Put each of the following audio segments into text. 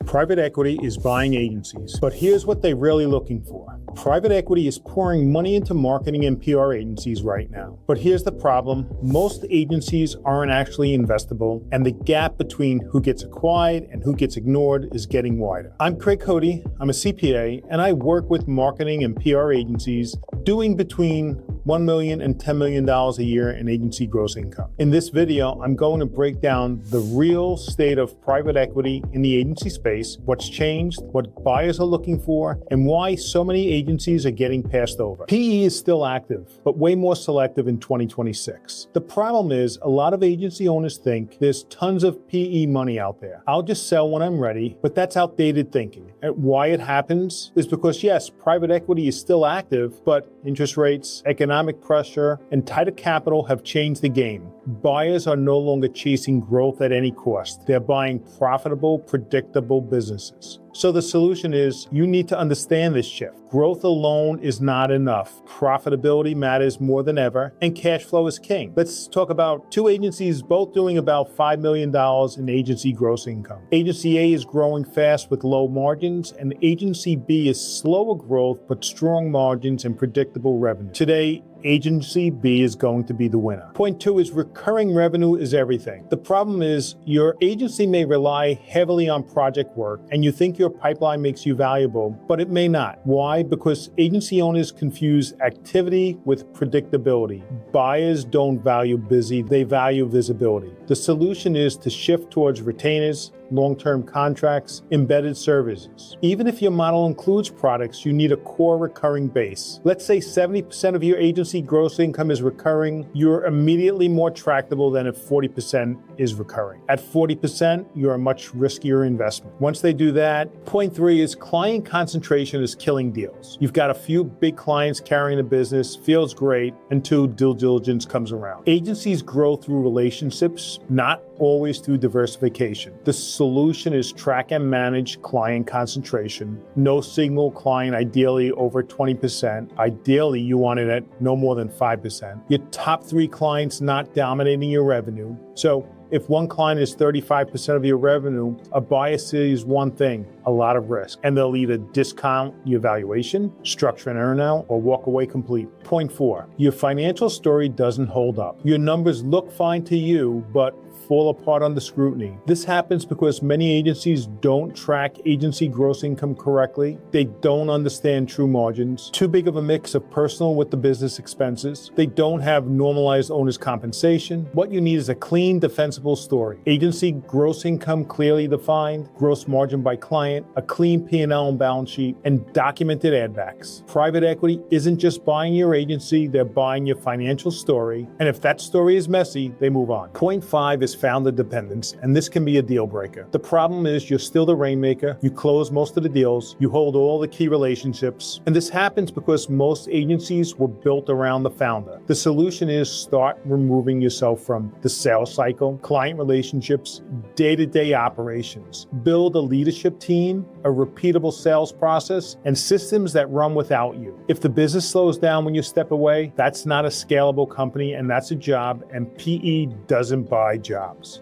Private equity is buying agencies, but here's what they're really looking for. Private equity is pouring money into marketing and PR agencies right now. But here's the problem. Most agencies aren't actually investable, and the gap between who gets acquired and who gets ignored is getting wider. I'm Craig Cody, I'm a CPA, and I work with marketing and PR agencies doing between $1 million and $10 million a year in agency gross income. In this video, I'm going to break down the real state of private equity in the agency space, what's changed, what buyers are looking for, and why so many agencies are getting passed over. PE is still active, but way more selective in 2026. The problem is a lot of agency owners think there's tons of PE money out there. I'll just sell when I'm ready, but that's outdated thinking. And why it happens is because yes, private equity is still active, but interest rates, economic pressure, and tighter capital have changed the game. Buyers are no longer chasing growth at any cost. They're buying profitable, predictable businesses. So the solution is you need to understand this shift. Growth alone is not enough. Profitability matters more than ever, and cash flow is king. Let's talk about two agencies both doing about $5 million in agency gross income. Agency A is growing fast with low margins, and Agency B is slower growth but strong margins and predictable revenue. Today, Agency B is going to be the winner. Point two is recurring revenue is everything. The problem is your agency may rely heavily on project work and you think your pipeline makes you valuable, but it may not. Why? Because agency owners confuse activity with predictability. Buyers don't value busy, they value visibility. The solution is to shift towards retainers, long-term contracts, embedded services. Even if your model includes products, you need a core recurring base. Let's say 70% of your agency gross income is recurring, you're immediately more tractable than if 40% is recurring. At 40%, you're a much riskier investment. Once they do that, point three is client concentration is killing deals. You've got a few big clients carrying the business, feels great, until due diligence comes around. Agencies grow through relationships, not always through diversification. The solution is track and manage client concentration. No single client, ideally over 20%. Ideally, you want it at no more than 5%. Your top three clients not dominating your revenue. So if one client is 35% of your revenue, a buyer sees one thing, a lot of risk, and they'll either discount your valuation, structure an earnout, or walk away complete. Point four, your financial story doesn't hold up. Your numbers look fine to you, but fall apart under scrutiny. This happens because many agencies don't track agency gross income correctly. They don't understand true margins. Too big of a mix of personal with the business expenses. They don't have normalized owner's compensation. What you need is a clean, defensible story. Agency gross income clearly defined, gross margin by client, a clean P&L and balance sheet, and documented add-backs. Private equity isn't just buying your agency, they're buying your financial story. And if that story is messy, they move on. Point five is founder dependence, and this can be a deal breaker. The problem is you're still the rainmaker, you close most of the deals, you hold all the key relationships, and this happens because most agencies were built around the founder. The solution is start removing yourself from the sales cycle, client relationships, day-to-day operations. Build a leadership team, a repeatable sales process, and systems that run without you. If the business slows down when you step away, that's not a scalable company, and that's a job, and PE doesn't buy jobs.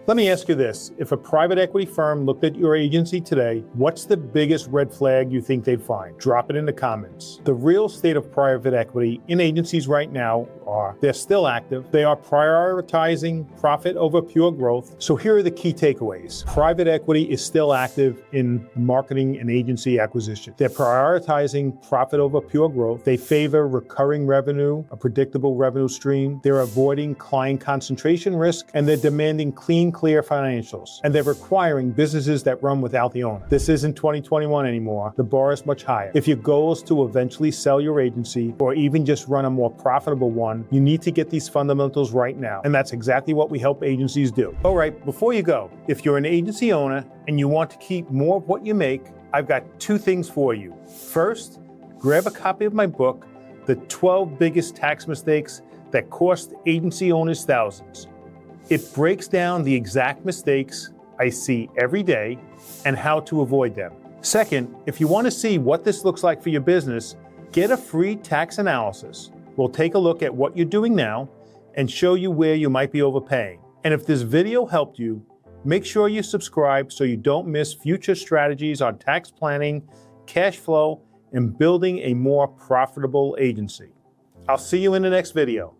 Let me ask you this. If a private equity firm looked at your agency today, what's the biggest red flag you think they'd find? Drop it in the comments. The real state of private equity in agencies right now are they're still active. They are prioritizing profit over pure growth. So here are the key takeaways. Private equity is still active in marketing and agency acquisition. They're prioritizing profit over pure growth. They favor recurring revenue, a predictable revenue stream. They're avoiding client concentration risk, and they're demanding clean, clear financials. And they're requiring businesses that run without the owner. This isn't 2021 anymore. The bar is much higher. If your goal is to eventually sell your agency or even just run a more profitable one, you need to get these fundamentals right now. And that's exactly what we help agencies do. All right, before you go, if you're an agency owner and you want to keep more of what you make, I've got two things for you. First, grab a copy of my book, The 12 Biggest Tax Mistakes That Cost Agency Owners Thousands. It breaks down the exact mistakes I see every day and how to avoid them. Second, if you want to see what this looks like for your business, get a free tax analysis. We'll take a look at what you're doing now and show you where you might be overpaying. And if this video helped you, Make sure you subscribe so you don't miss future strategies on tax planning, cash flow, and building a more profitable agency. I'll see you in the next video.